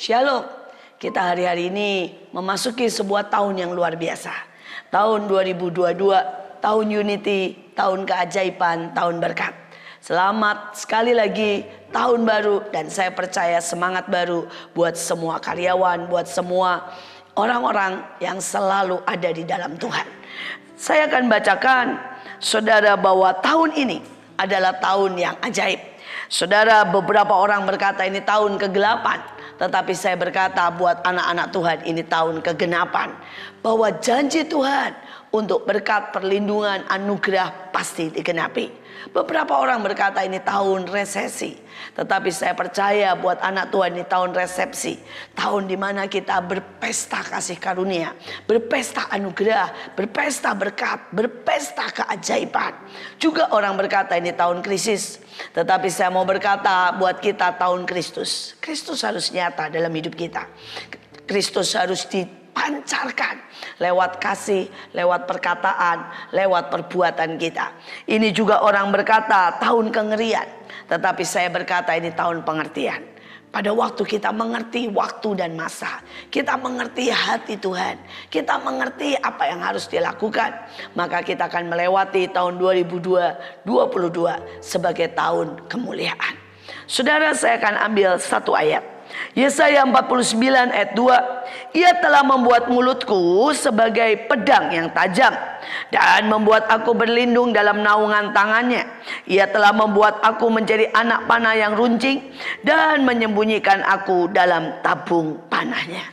Shalom, kita hari-hari ini memasuki sebuah tahun yang luar biasa. Tahun 2022, tahun Unity, tahun keajaiban, tahun berkat. Selamat sekali lagi tahun baru, dan saya percaya semangat baru buat semua karyawan, buat semua orang-orang yang selalu ada di dalam Tuhan. Saya akan bacakan saudara bahwa tahun ini adalah tahun yang ajaib. Saudara, beberapa orang berkata ini tahun ke-8. Tetapi saya berkata buat anak-anak Tuhan ini tahun kegenapan. Bahwa janji Tuhan untuk berkat, perlindungan, anugerah pasti digenapi. Beberapa orang berkata ini tahun resesi. Tetapi saya percaya buat anak Tuhan ini tahun resepsi. Tahun dimana kita berpesta kasih karunia, berpesta anugerah, berpesta berkat, berpesta keajaiban. Juga orang berkata ini tahun krisis. Tetapi saya mau berkata buat kita tahun Kristus. Kristus harus nyata dalam hidup kita. Kristus harus dipancarkan lewat kasih, lewat perkataan, lewat perbuatan kita. Ini juga orang berkata tahun kengerian. Tetapi saya berkata ini tahun pengertian. Pada waktu kita mengerti waktu dan masa, kita mengerti hati Tuhan, kita mengerti apa yang harus dilakukan, maka kita akan melewati tahun 2022 sebagai tahun kemuliaan. Saudara, saya akan ambil satu ayat. Yesaya 49 ayat 2. Ia telah membuat mulutku sebagai pedang yang tajam, dan membuat aku berlindung dalam naungan tangannya. Ia telah membuat aku menjadi anak panah yang runcing, dan menyembunyikan aku dalam tabung panahnya.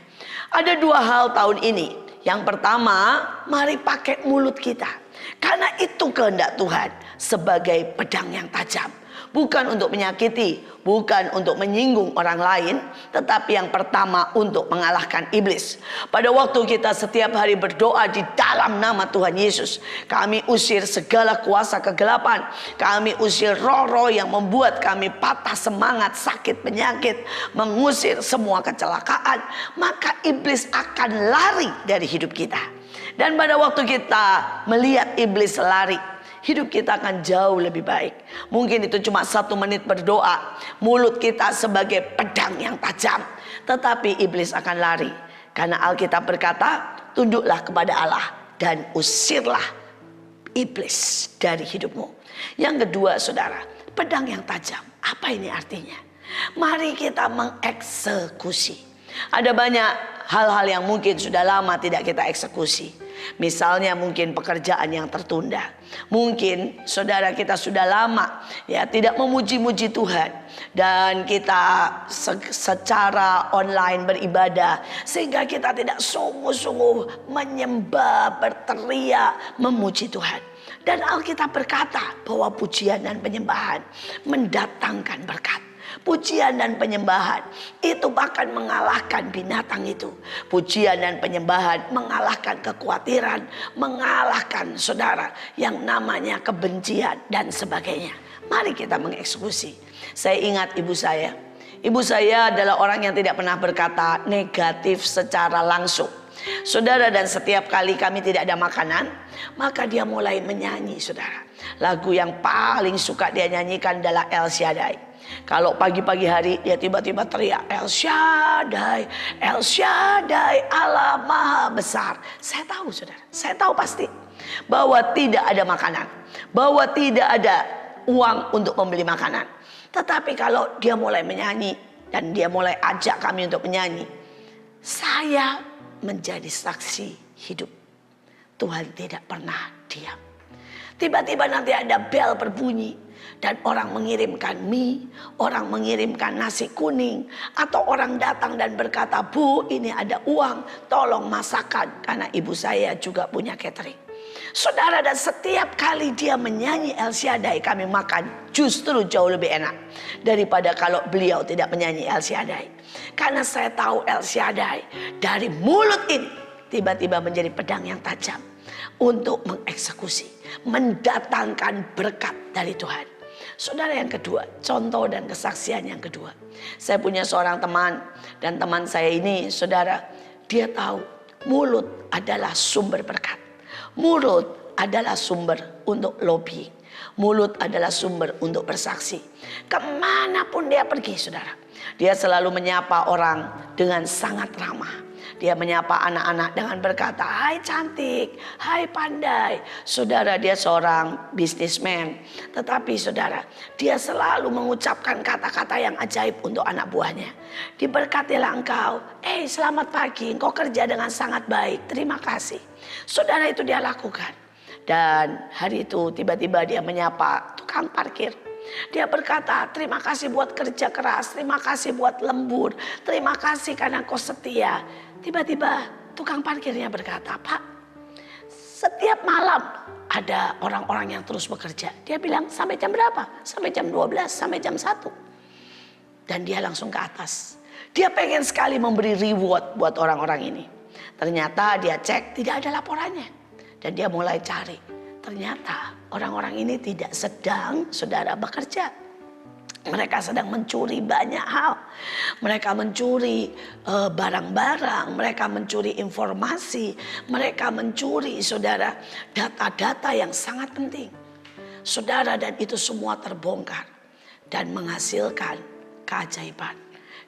Ada dua hal tahun ini. Yang pertama, mari pakai mulut kita, karena itu kehendak Tuhan, sebagai pedang yang tajam. Bukan untuk menyakiti, bukan untuk menyinggung orang lain, tetapi yang pertama untuk mengalahkan iblis. Pada waktu kita setiap hari berdoa di dalam nama Tuhan Yesus, kami usir segala kuasa kegelapan, kami usir roh-roh yang membuat kami patah semangat, sakit, penyakit, mengusir semua kecelakaan, maka iblis akan lari dari hidup kita. Dan pada waktu kita melihat iblis lari, hidup kita akan jauh lebih baik. Mungkin itu cuma 1 menit berdoa, mulut kita sebagai pedang yang tajam, tetapi iblis akan lari. Karena Alkitab berkata, tunduklah kepada Allah dan usirlah iblis dari hidupmu. Yang kedua, saudara, pedang yang tajam. Apa ini artinya? Mari kita mengeksekusi. Ada banyak hal-hal yang mungkin sudah lama tidak kita eksekusi. Misalnya mungkin pekerjaan yang tertunda. Mungkin saudara kita sudah lama ya tidak memuji-muji Tuhan, dan kita secara online beribadah sehingga kita tidak sungguh-sungguh menyembah, berteriak, memuji Tuhan. Dan Alkitab berkata bahwa pujian dan penyembahan mendatangkan berkat. Pujian dan penyembahan itu bahkan mengalahkan binatang itu. Pujian dan penyembahan mengalahkan kekhawatiran, mengalahkan saudara yang namanya kebencian dan sebagainya. Mari kita mengeksekusi. Saya ingat ibu saya. Ibu saya adalah orang yang tidak pernah berkata negatif secara langsung. Saudara, dan setiap kali kami tidak ada makanan, maka dia mulai menyanyi, saudara. Lagu yang paling suka dia nyanyikan adalah El Shaddai. Kalau pagi-pagi hari dia tiba-tiba teriak El Shaddai, El Shaddai, Allah Maha Besar. Saya tahu, saudara, saya tahu pasti bahwa tidak ada makanan, bahwa tidak ada uang untuk membeli makanan. Tetapi kalau dia mulai menyanyi dan dia mulai ajak kami untuk menyanyi, saya menjadi saksi hidup. Tuhan tidak pernah diam. Tiba-tiba nanti ada bel berbunyi, dan orang mengirimkan mie, orang mengirimkan nasi kuning, atau orang datang dan berkata, Bu, ini ada uang, tolong masakan, karena ibu saya juga punya catering. Saudara, dan setiap kali dia menyanyi El Shaddai, kami makan justru jauh lebih enak daripada kalau beliau tidak menyanyi El Shaddai. Karena saya tahu El Shaddai dari mulut ini tiba-tiba menjadi pedang yang tajam untuk mengeksekusi, mendatangkan berkat dari Tuhan. Saudara, yang kedua, contoh dan kesaksian yang kedua. Saya punya seorang teman, dan teman saya ini, saudara, dia tahu mulut adalah sumber berkat. Mulut adalah sumber untuk lobby. Mulut adalah sumber untuk bersaksi. Kemanapun dia pergi, saudara, Dia selalu menyapa orang dengan sangat ramah. Dia menyapa anak-anak dengan berkata, "Hai cantik, hai pandai." Saudara, dia seorang bisnismen. Tetapi saudara, dia selalu mengucapkan kata-kata yang ajaib untuk anak buahnya. "Diberkatilah engkau. Selamat pagi, engkau kerja dengan sangat baik. Terima kasih." Saudara, itu dia lakukan. Dan hari itu tiba-tiba dia menyapa tukang parkir. Dia berkata, "Terima kasih buat kerja keras, terima kasih buat lembur, terima kasih karena kau setia." Tiba-tiba tukang parkirnya berkata, "Pak, setiap malam ada orang-orang yang terus bekerja." Dia bilang, "Sampai jam berapa?" "Sampai jam 12, sampai jam 1. Dan dia langsung ke atas. Dia pengen sekali memberi reward buat orang-orang ini. Ternyata dia cek tidak ada laporannya. Dan dia mulai cari. Ternyata orang-orang ini tidak sedang, saudara, bekerja. Mereka sedang mencuri banyak hal. Mereka mencuri barang-barang. Mereka mencuri informasi. Mereka mencuri, saudara, data-data yang sangat penting. Saudara, dan itu semua terbongkar. Dan menghasilkan keajaiban.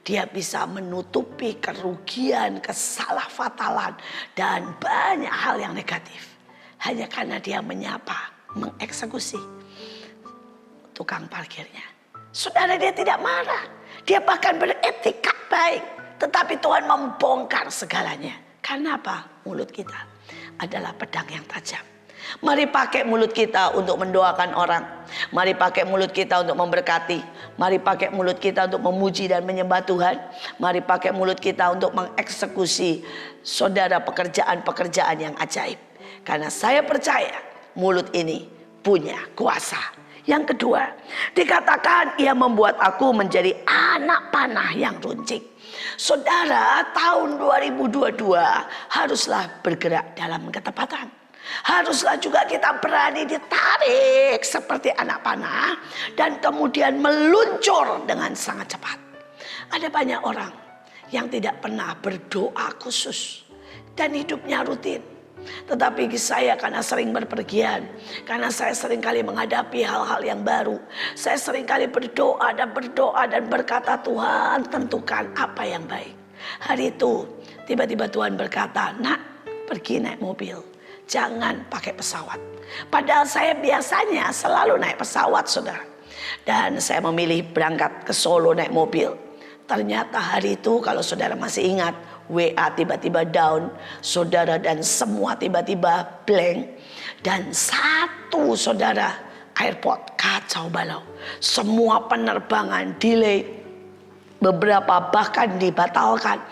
Dia bisa menutupi kerugian, kesalahfatalan, dan banyak hal yang negatif. Hanya karena dia menyapa, mengeksekusi tukang parkirnya. Saudara, dia tidak marah. Dia bahkan beretika baik. Tetapi Tuhan membongkar segalanya. Karena apa? Mulut kita adalah pedang yang tajam. Mari pakai mulut kita untuk mendoakan orang. Mari pakai mulut kita untuk memberkati. Mari pakai mulut kita untuk memuji dan menyembah Tuhan. Mari pakai mulut kita untuk mengeksekusi, saudara, pekerjaan-pekerjaan yang ajaib. Karena saya percaya mulut ini punya kuasa. Yang kedua, dikatakan ia membuat aku menjadi anak panah yang runcing. Saudara, tahun 2022 haruslah bergerak dalam ketepatan. Haruslah juga kita berani ditarik seperti anak panah dan kemudian meluncur dengan sangat cepat. Ada banyak orang yang tidak pernah berdoa khusus dan hidupnya rutin. Tetapi saya karena sering berpergian, karena saya sering kali menghadapi hal-hal yang baru, saya sering kali berdoa dan berkata, "Tuhan, tentukan apa yang baik." Hari itu tiba-tiba Tuhan berkata, "Nak, pergi naik mobil, jangan pakai pesawat." Padahal saya biasanya selalu naik pesawat, saudara. Dan saya memilih berangkat ke Solo naik mobil. Ternyata hari itu, kalau saudara masih ingat, WA tiba-tiba down, saudara, dan semua tiba-tiba blank. Dan satu, saudara, airport kacau balau. Semua penerbangan delay, beberapa bahkan dibatalkan.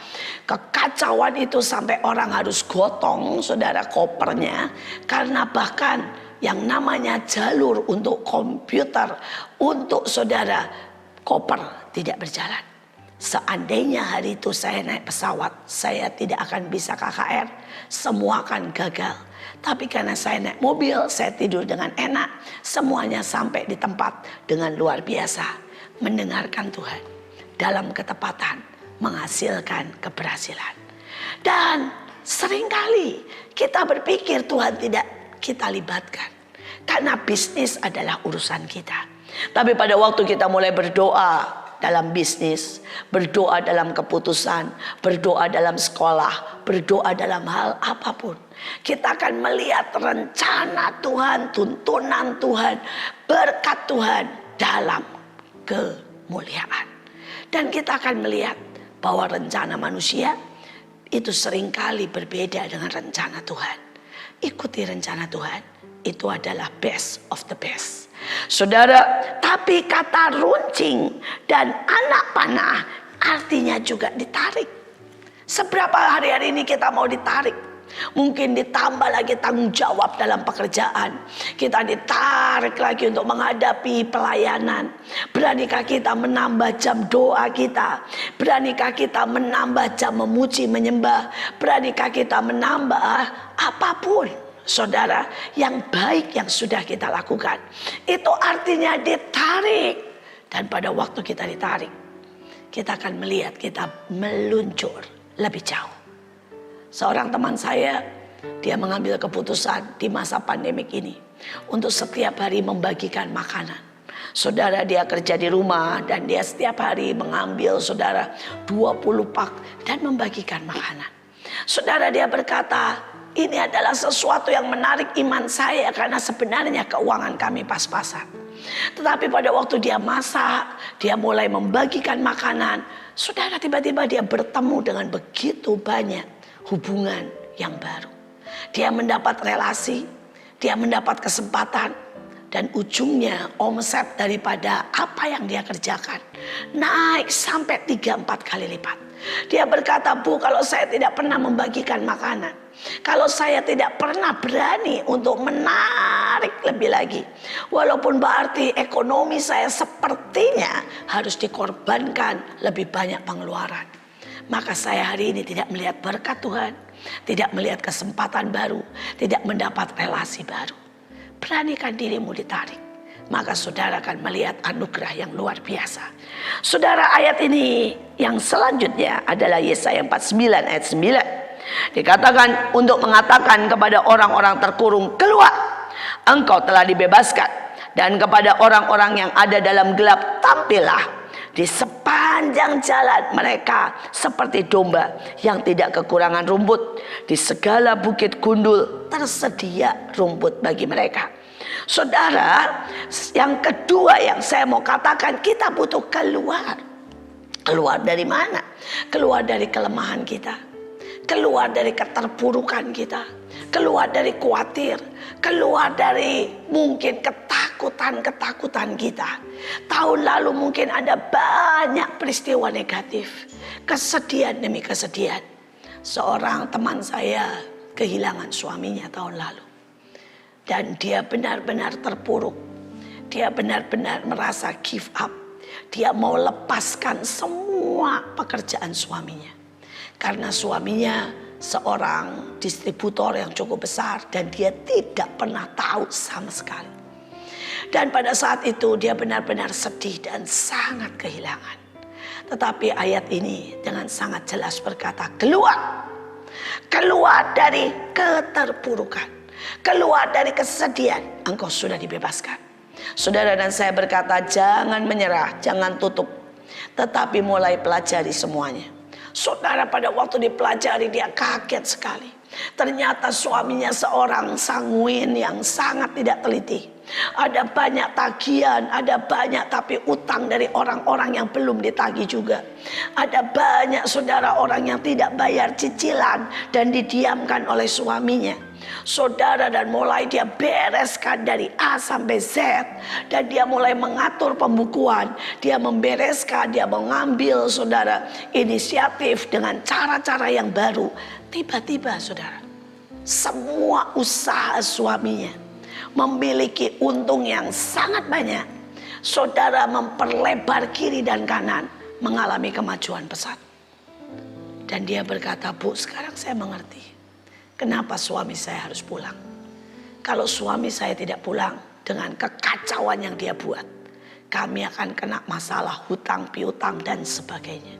Kekacauan itu sampai orang harus gotong, saudara, kopernya. Karena bahkan yang namanya jalur untuk komputer, untuk saudara, koper tidak berjalan. Seandainya hari itu saya naik pesawat, saya tidak akan bisa KKR, semua akan gagal. Tapi karena saya naik mobil, saya tidur dengan enak, semuanya sampai di tempat dengan luar biasa. Mendengarkan Tuhan dalam ketepatan menghasilkan keberhasilan. Dan seringkali kita berpikir Tuhan tidak kita libatkan, karena bisnis adalah urusan kita. Tapi pada waktu kita mulai berdoa dalam bisnis, berdoa dalam keputusan, berdoa dalam sekolah, berdoa dalam hal apapun, kita akan melihat rencana Tuhan, tuntunan Tuhan, berkat Tuhan dalam kemuliaan. Dan kita akan melihat bahwa rencana manusia itu seringkali berbeda dengan rencana Tuhan. Ikuti rencana Tuhan, itu adalah best of the best. Saudara, tapi kata runcing dan anak panah artinya juga ditarik. Seberapa hari-hari ini kita mau ditarik? Mungkin ditambah lagi tanggung jawab dalam pekerjaan. Kita ditarik lagi untuk menghadapi pelayanan. Beranikah kita menambah jam doa kita? Beranikah kita menambah jam memuji menyembah? Beranikah kita menambah apapun, saudara, yang baik yang sudah kita lakukan? Itu artinya ditarik. Dan pada waktu kita ditarik, kita akan melihat kita meluncur lebih jauh. Seorang teman saya, dia mengambil keputusan di masa pandemik ini untuk setiap hari membagikan makanan. Saudara, dia kerja di rumah dan dia setiap hari mengambil saudara 20 pak dan membagikan makanan. Saudara, dia berkata, ini adalah sesuatu yang menarik iman saya karena sebenarnya keuangan kami pas-pasan. Tetapi pada waktu dia masak, dia mulai membagikan makanan. Saudara, tiba-tiba dia bertemu dengan begitu banyak hubungan yang baru. Dia mendapat relasi, dia mendapat kesempatan, dan ujungnya omset daripada apa yang dia kerjakan naik sampai 3-4 kali lipat. Dia berkata, Bu, kalau saya tidak pernah membagikan makanan, kalau saya tidak pernah berani untuk menarik lebih lagi, walaupun berarti ekonomi saya sepertinya harus dikorbankan lebih banyak pengeluaran, maka saya hari ini tidak melihat berkat Tuhan, tidak melihat kesempatan baru, tidak mendapat relasi baru. Beranikan dirimu ditarik, maka saudara akan melihat anugerah yang luar biasa. Saudara, ayat ini yang selanjutnya adalah Yesaya 49 ayat 9. Dikatakan untuk mengatakan kepada orang-orang terkurung, keluar, engkau telah dibebaskan. Dan kepada orang-orang yang ada dalam gelap, tampillah. Di sepanjang jalan mereka seperti domba yang tidak kekurangan rumput. Di segala bukit gundul tersedia rumput bagi mereka. Saudara, yang kedua yang saya mau katakan, kita butuh keluar. Keluar dari mana? Keluar dari kelemahan kita, keluar dari keterpurukan kita, keluar dari khawatir, keluar dari mungkin ketakutan kita. Tahun lalu mungkin ada banyak peristiwa negatif, kesedihan demi kesedihan. Seorang teman saya kehilangan suaminya tahun lalu, dan dia benar-benar terpuruk. Dia benar-benar merasa give up. Dia mau lepaskan semua pekerjaan suaminya, karena suaminya seorang distributor yang cukup besar dan dia tidak pernah tahu sama sekali. Dan pada saat itu dia benar-benar sedih dan sangat kehilangan. Tetapi ayat ini dengan sangat jelas berkata, keluar. Keluar dari keterpurukan, keluar dari kesedihan, engkau sudah dibebaskan. Saudara dan saya berkata, jangan menyerah, jangan tutup, tetapi mulai pelajari semuanya. Saudara, pada waktu dipelajari dia kaget sekali. Ternyata suaminya seorang sanguin yang sangat tidak teliti. Ada banyak tagihan, ada banyak tapi utang dari orang-orang yang belum ditagih juga. Ada banyak saudara orang yang tidak bayar cicilan dan didiamkan oleh suaminya. Saudara, dan mulai dia bereskan dari A sampai Z, dan dia mulai mengatur pembukuan, dia membereskan, dia mengambil saudara inisiatif dengan cara-cara yang baru. Tiba-tiba saudara, semua usaha suaminya memiliki untung yang sangat banyak. Saudara, memperlebar kiri dan kanan, mengalami kemajuan pesat. Dan dia berkata, Bu, sekarang saya mengerti kenapa suami saya harus pulang. Kalau suami saya tidak pulang dengan kekacauan yang dia buat, kami akan kena masalah hutang piutang dan sebagainya.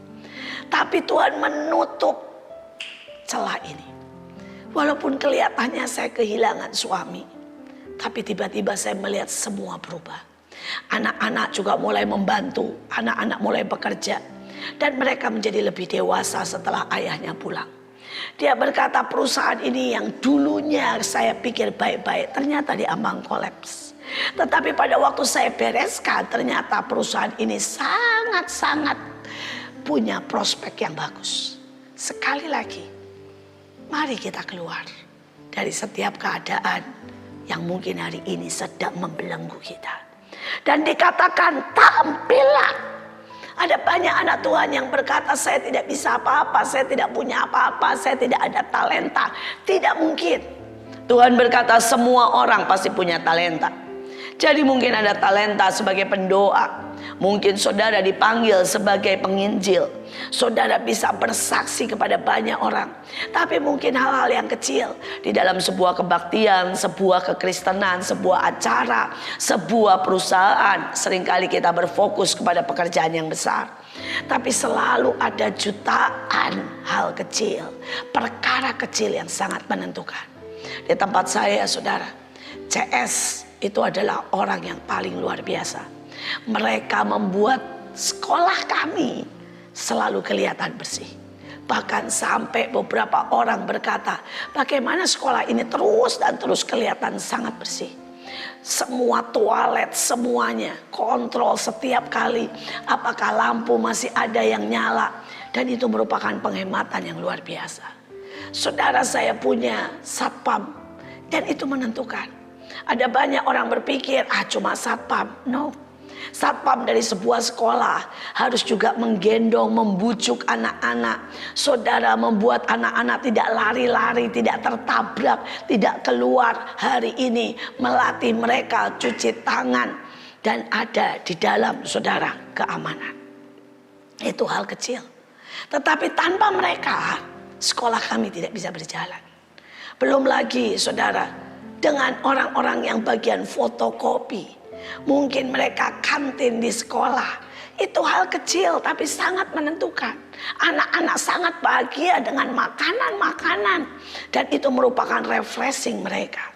Tapi Tuhan menutup celah ini. Walaupun kelihatannya saya kehilangan suami, tapi tiba-tiba saya melihat semua berubah. Anak-anak juga mulai membantu, anak-anak mulai bekerja, dan mereka menjadi lebih dewasa setelah ayahnya pulang. Dia berkata, perusahaan ini yang dulunya saya pikir baik-baik, ternyata diambang kolaps. Tetapi pada waktu saya bereskan, ternyata perusahaan ini sangat-sangat punya prospek yang bagus. Sekali lagi, mari kita keluar dari setiap keadaan yang mungkin hari ini sedang membelenggu kita. Dan dikatakan, tampillah. Ada banyak anak Tuhan yang berkata, saya tidak bisa apa-apa, saya tidak punya apa-apa, saya tidak ada talenta. Tidak mungkin. Tuhan berkata, semua orang pasti punya talenta. Jadi mungkin ada talenta sebagai pendoa. Mungkin saudara dipanggil sebagai penginjil. Saudara bisa bersaksi kepada banyak orang. Tapi mungkin hal-hal yang kecil di dalam sebuah kebaktian, sebuah kekristenan, sebuah acara, sebuah perusahaan. Seringkali kita berfokus kepada pekerjaan yang besar. Tapi selalu ada jutaan hal kecil, perkara kecil yang sangat menentukan. Di tempat saya saudara, CS itu adalah orang yang paling luar biasa. Mereka membuat sekolah kami selalu kelihatan bersih. Bahkan sampai beberapa orang berkata, bagaimana sekolah ini terus dan terus kelihatan sangat bersih. Semua toilet, semuanya kontrol setiap kali. Apakah lampu masih ada yang nyala. Dan itu merupakan penghematan yang luar biasa. Saudara, saya punya satpam. Dan itu menentukan. Ada banyak orang berpikir, cuma satpam. No. Satpam dari sebuah sekolah harus juga menggendong, membujuk anak-anak. Saudara, membuat anak-anak tidak lari-lari, tidak tertabrak, tidak keluar hari ini. Melatih mereka cuci tangan. Dan ada di dalam, saudara, keamanan. Itu hal kecil. Tetapi tanpa mereka, sekolah kami tidak bisa berjalan. Belum lagi, saudara, dengan orang-orang yang bagian fotokopi. Mungkin mereka kantin di sekolah. Itu hal kecil tapi sangat menentukan. Anak-anak sangat bahagia dengan makanan-makanan. Dan itu merupakan refreshing mereka.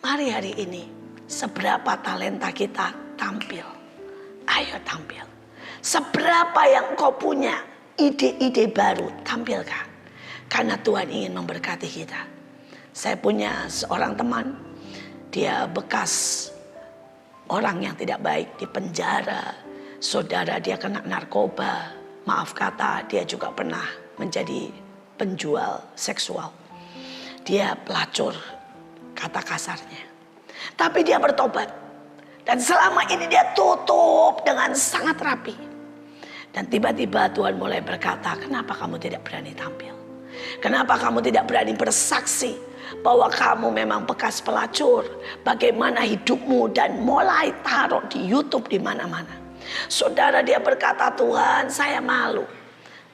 Mari hari ini, seberapa talenta kita tampil. Ayo tampil. Seberapa yang kau punya, ide-ide baru, tampilkan. Karena Tuhan ingin memberkati kita. Saya punya seorang teman. Dia bekas orang yang tidak baik di penjara. Saudara, dia kena narkoba. Maaf kata, dia juga pernah menjadi penjual seksual. Dia pelacur, kata kasarnya. Tapi dia bertobat. Dan selama ini dia tutup dengan sangat rapi. Dan tiba-tiba Tuhan mulai berkata, kenapa kamu tidak berani tampil? Kenapa kamu tidak berani bersaksi bahwa kamu memang bekas pelacur? Bagaimana hidupmu, dan mulai taruh di YouTube di mana-mana. Saudara, dia berkata, Tuhan, saya malu.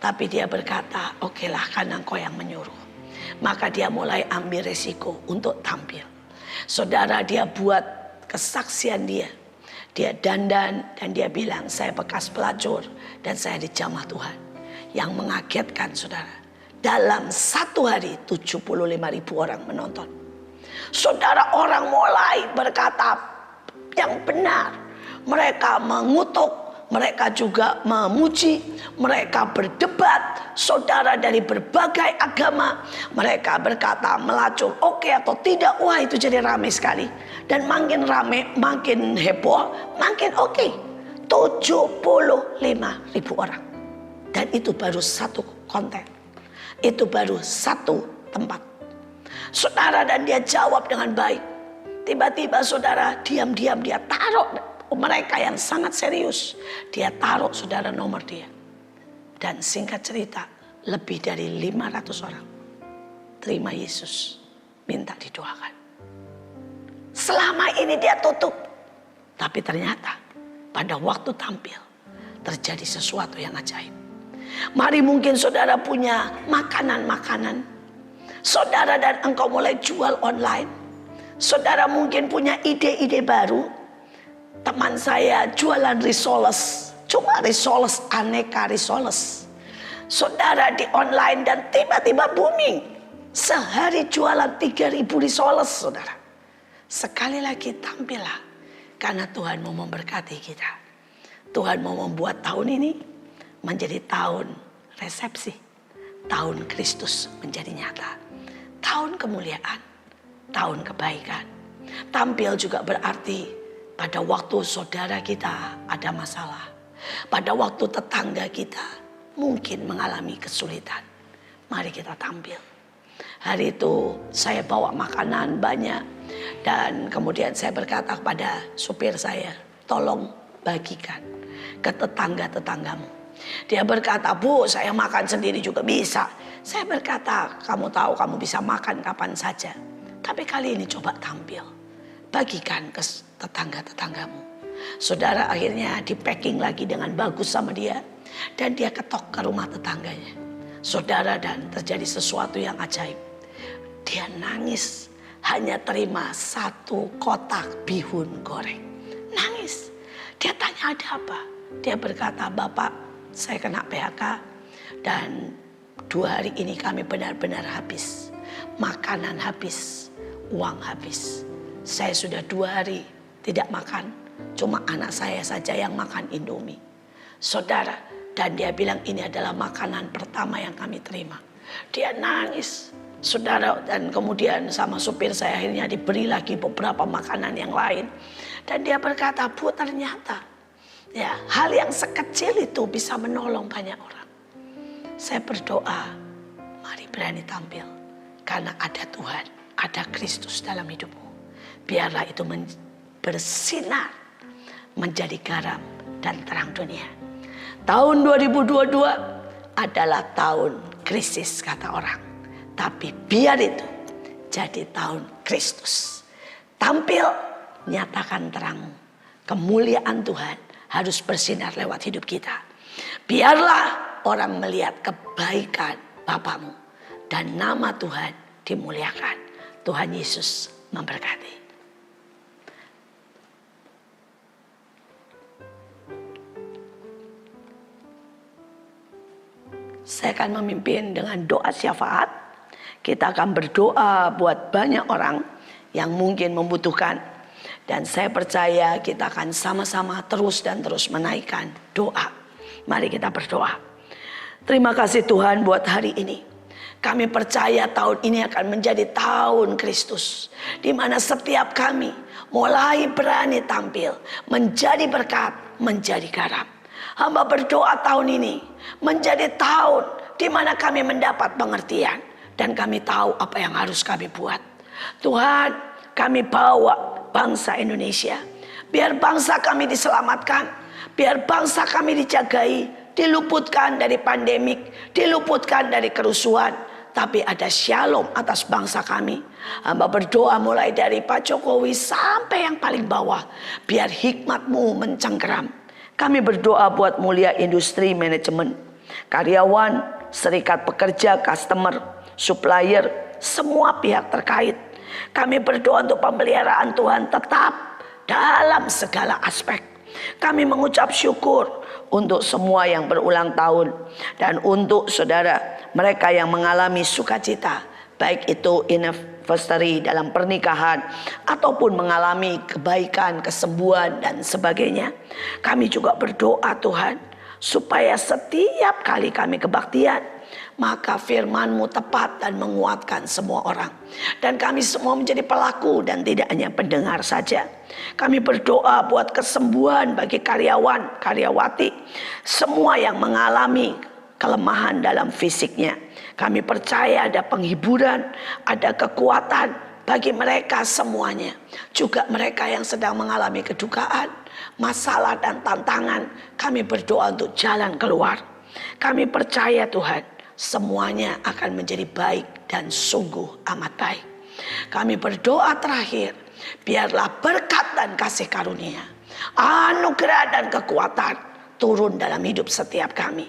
Tapi dia berkata, okelah, karena Engkau yang menyuruh. Maka dia mulai ambil resiko untuk tampil. Saudara, dia buat kesaksian dia. Dia dandan dan dia bilang, saya bekas pelacur dan saya dijamah Tuhan. Yang mengagetkan, saudara, dalam satu hari 75.000 orang menonton. Saudara, orang mulai berkata yang benar. Mereka mengutuk, mereka juga memuji, mereka berdebat. Saudara, dari berbagai agama, mereka berkata melacur oke atau tidak. Wah, itu jadi ramai sekali. Dan makin ramai, makin heboh, makin oke. 75.000 orang. Dan itu baru satu konten. Itu baru satu tempat. Saudara, dan dia jawab dengan baik. Tiba-tiba saudara, diam-diam dia taruh mereka yang sangat serius. Dia taruh, saudara, nomor dia. Dan singkat cerita, lebih dari 500 orang terima Yesus, minta didoakan. Selama ini dia tutup. Tapi ternyata pada waktu tampil terjadi sesuatu yang ajaib. Mari, mungkin saudara punya makanan-makanan. Saudara, dan engkau mulai jual online. Saudara mungkin punya ide-ide baru. Teman saya jualan risoles. Cuma risoles, aneka risoles. Saudara, di online dan tiba-tiba booming. Sehari jualan 3.000 risoles, saudara. Sekali lagi, tampillah. Karena Tuhan mau memberkati kita. Tuhan mau membuat tahun ini menjadi tahun resepsi. Tahun Kristus menjadi nyata. Tahun kemuliaan. Tahun kebaikan. Tampil juga berarti pada waktu saudara kita ada masalah. Pada waktu tetangga kita mungkin mengalami kesulitan. Mari kita tampil. Hari itu saya bawa makanan banyak. Dan kemudian saya berkata kepada supir saya, tolong bagikan ke tetangga-tetanggamu. Dia berkata, Bu, saya makan sendiri juga bisa. Saya berkata, kamu tahu kamu bisa makan kapan saja. Tapi kali ini coba tampil. Bagikan ke tetangga-tetanggamu. Saudara, akhirnya di packing lagi dengan bagus sama dia. Dan dia ketok ke rumah tetangganya. Saudara, dan terjadi sesuatu yang ajaib. Dia nangis. Hanya terima 1 kotak bihun goreng. Nangis. Dia tanya, ada apa? Dia berkata, Bapak, saya kena PHK. Dan 2 hari ini kami benar-benar habis. Makanan habis. Uang habis. Saya sudah 2 hari tidak makan. Cuma anak saya saja yang makan Indomie. Saudara, dan dia bilang ini adalah makanan pertama yang kami terima. Dia nangis, saudara, dan kemudian sama supir saya akhirnya diberi lagi beberapa makanan yang lain. Dan dia berkata, Bu, ternyata ya hal yang sekecil itu bisa menolong banyak orang. Saya berdoa, mari berani tampil. Karena ada Tuhan, ada Kristus dalam hidupmu. Biarlah itu bersinar, menjadi garam dan terang dunia. Tahun 2022 adalah tahun krisis kata orang. Tapi biar itu jadi tahun Kristus. Tampil, nyatakan terangmu. Kemuliaan Tuhan harus bersinar lewat hidup kita. Biarlah orang melihat kebaikan Bapamu. Dan nama Tuhan dimuliakan. Tuhan Yesus memberkati. Saya akan memimpin dengan doa syafaat. Kita akan berdoa buat banyak orang yang mungkin membutuhkan. Dan saya percaya kita akan sama-sama terus dan terus menaikkan doa. Mari kita berdoa. Terima kasih Tuhan buat hari ini. Kami percaya tahun ini akan menjadi tahun Kristus. Di mana setiap kami mulai berani tampil. Menjadi berkat, menjadi garam. Hamba berdoa tahun ini menjadi tahun di mana kami mendapat pengertian. Dan kami tahu apa yang harus kami buat. Tuhan, kami bawa bangsa Indonesia. Biar bangsa kami diselamatkan. Biar bangsa kami dijagai. Diluputkan dari pandemik. Diluputkan dari kerusuhan. Tapi ada shalom atas bangsa kami. Hamba berdoa mulai dari Pak Jokowi sampai yang paling bawah. Biar hikmat-Mu mencengkeram. Kami berdoa buat mulia industri manajemen, karyawan, serikat pekerja, customer, supplier, semua pihak terkait. Kami berdoa untuk pemeliharaan Tuhan tetap dalam segala aspek. Kami mengucap syukur untuk semua yang berulang tahun. Dan untuk saudara mereka yang mengalami sukacita. Baik itu anniversary dalam pernikahan. Ataupun mengalami kebaikan, kesembuhan dan sebagainya. Kami juga berdoa Tuhan. Supaya setiap kali kami kebaktian. Maka firman-Mu tepat dan menguatkan semua orang. Dan kami semua menjadi pelaku dan tidak hanya pendengar saja. Kami berdoa buat kesembuhan bagi karyawan, karyawati. Semua yang mengalami kelemahan dalam fisiknya. Kami percaya ada penghiburan, ada kekuatan bagi mereka semuanya. Juga mereka yang sedang mengalami kedukaan, masalah dan tantangan. Kami berdoa untuk jalan keluar. Kami percaya Tuhan, semuanya akan menjadi baik dan sungguh amat baik. Kami berdoa terakhir, biarlah berkat dan kasih karunia, anugerah dan kekuatan turun dalam hidup setiap kami.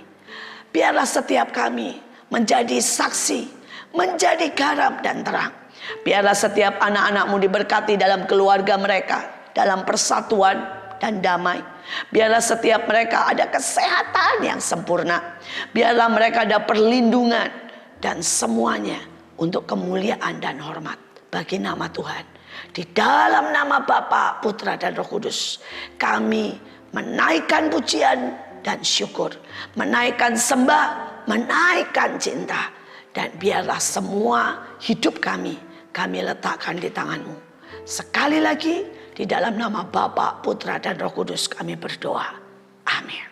Biarlah setiap kami menjadi saksi, menjadi garam dan terang. Biarlah setiap anak-anak-Mu diberkati dalam keluarga mereka, dalam persatuan dan damai. Biarlah setiap mereka ada kesehatan yang sempurna. Biarlah mereka ada perlindungan. Dan semuanya untuk kemuliaan dan hormat bagi nama Tuhan. Di dalam nama Bapa, Putra dan Roh Kudus, kami menaikkan pujian dan syukur. Menaikkan sembah, menaikkan cinta. Dan biarlah semua hidup kami letakkan di tangan-Mu. Sekali lagi, di dalam nama Bapa, Putra dan Roh Kudus kami berdoa. Amin.